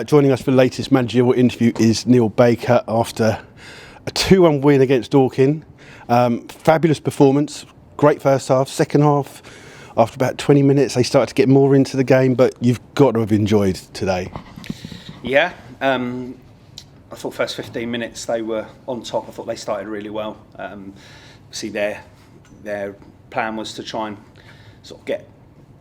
Joining us for the latest managerial interview is Neil Baker after a 2-1 win against Dorking. Fabulous performance, great first half. Second half, after about 20 minutes, they started to get more into the game, but you've got to have enjoyed today. Yeah, I thought first 15 minutes they were on top. I thought they started really well. Obviously their plan was to try and sort of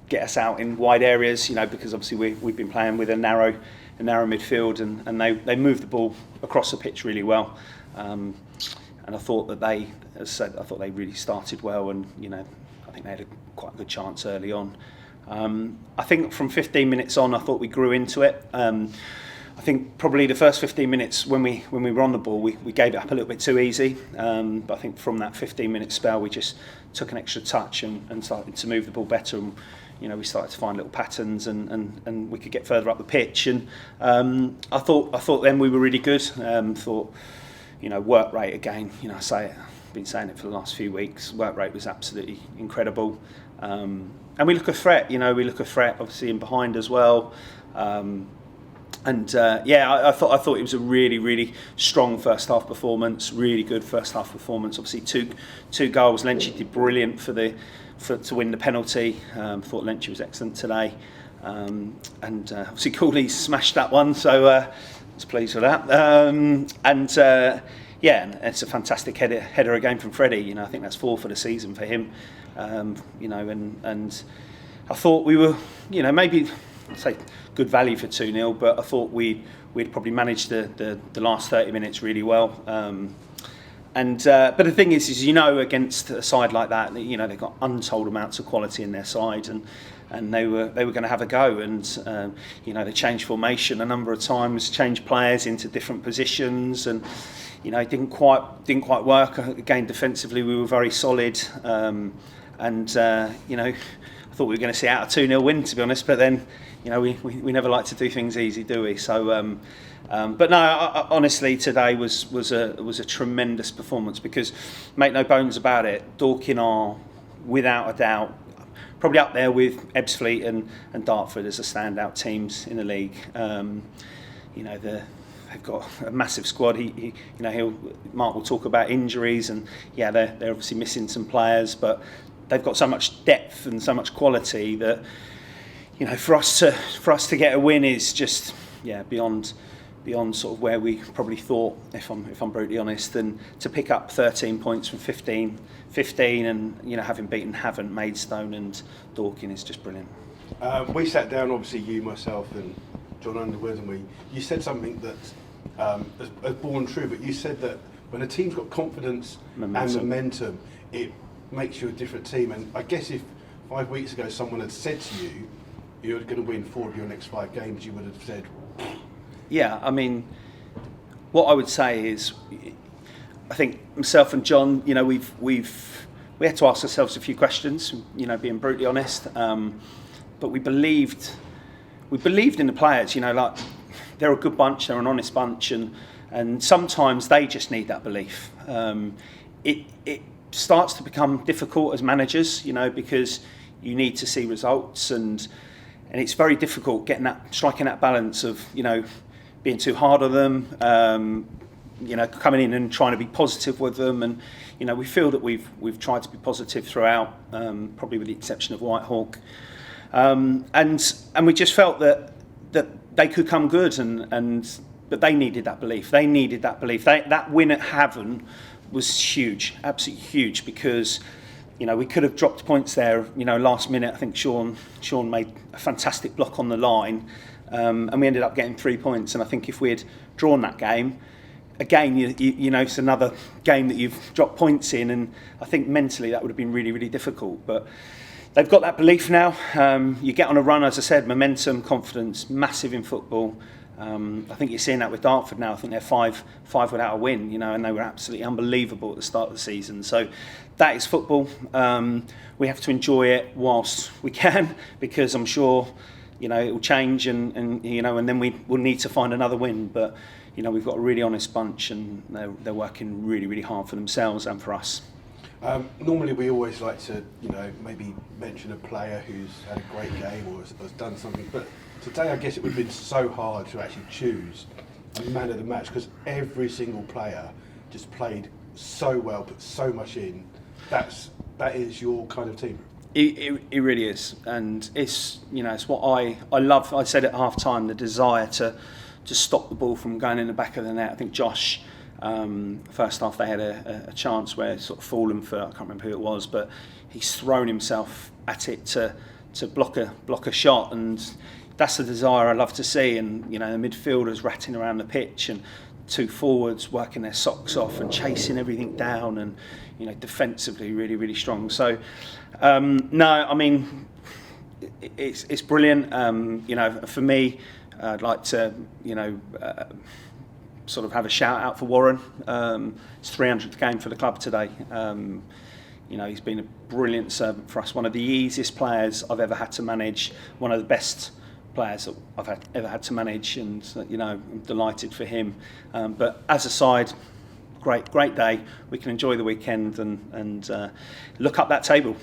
get us out in wide areas, because obviously we've been playing with a narrow midfield, and they moved the ball across the pitch really well. And I thought that I thought they really started well, and I think they had quite a good chance early on. I think from 15 minutes on, I thought we grew into it. I think probably the first 15 minutes when we were on the ball, we gave it up a little bit too easy. But I think from that 15-minute spell, we just took an extra touch and started to move the ball better. And, we started to find little patterns, and we could get further up the pitch. And I thought then we were really good. Work rate again. I've been saying it for the last few weeks. Work rate was absolutely incredible. And we look a threat. We look a threat, obviously, in behind as well. I thought it was a really, really strong first half performance. Really good first half performance. Obviously, two goals. Lenchi did brilliant to win the penalty. Thought Lenchi was excellent today, and obviously Cooley smashed that one. So I was pleased with that. And it's a fantastic header again from Freddie. I think that's 4 for the season for him. And I thought we were, maybe say good value for 2-0, but I thought we'd probably managed the last 30 minutes really well. But the thing is against a side like that, they've got untold amounts of quality in their side, and they were going to have a go, and they changed formation a number of times, changed players into different positions, and it didn't quite work. Again, defensively we were very solid, I thought we were going to see out a 2-0 win, to be honest, but then we never like to do things easy, do we? So but no, honestly, today was a tremendous performance, because make no bones about it, Dorking are without a doubt probably up there with Ebbsfleet and Dartford as the standout teams in the league. They've got a massive squad. Mark will talk about injuries, and they're obviously missing some players, but they've got so much depth and so much quality that for us to get a win is just beyond sort of where we probably thought, if I'm brutally honest. And to pick up 13 points from 15 and having beaten Havant, Maidstone and Dorking is just brilliant. We sat down, obviously you, myself and John Underwood, and you said something that has borne true, but you said that when a team's got confidence and momentum, it makes you a different team. And I guess if 5 weeks ago someone had said to you you're going to win 4 of your next 5 games, you would have said... Yeah, I mean, what I would say is, I think myself and John, we had to ask ourselves a few questions, being brutally honest, but we believed in the players, like they're a good bunch, they're an honest bunch, and sometimes they just need that belief. It starts to become difficult as managers, because you need to see results, and it's very difficult striking that balance of being too hard on them, coming in and trying to be positive with them, and we feel that we've tried to be positive throughout, probably with the exception of Whitehawk, and we just felt that they could come good, but they needed that belief. That win at Havant was huge, absolutely huge, because we could have dropped points there. Last minute, I think Sean made a fantastic block on the line, and we ended up getting 3 points. And I think if we had drawn that game, again, it's another game that you've dropped points in, and I think mentally that would have been really, really difficult. But they've got that belief now. You get on a run, as I said, momentum, confidence, massive in football. I think you're seeing that with Dartford now. I think they're five without a win, and they were absolutely unbelievable at the start of the season. So that is football. We have to enjoy it whilst we can, because I'm sure, it will change, and then we will need to find another win. But we've got a really honest bunch, and they're working really, really hard for themselves and for us. Normally we always like to, maybe mention a player who's had a great game or has done something, but Today, I guess it would have been so hard to actually choose a man of the match because every single player just played so well, put so much in. That is your kind of team. It really is, and it's it's what I love. I said at half time, the desire to stop the ball from going in the back of the net. I think Josh, first half they had a chance where it's sort of fallen for, I can't remember who it was, but he's thrown himself at it to block a shot, and that's the desire I love to see. And the midfielders ratting around the pitch, and two forwards working their socks off and chasing everything down, and defensively really, really strong. So no, I mean it's brilliant. For me, I'd like to sort of have a shout out for Warren. It's 300th game for the club today. He's been a brilliant servant for us. One of the easiest players I've ever had to manage. One of the best players that I've ever had to manage, and I'm delighted for him. But as a side, great day. We can enjoy the weekend and look up that table.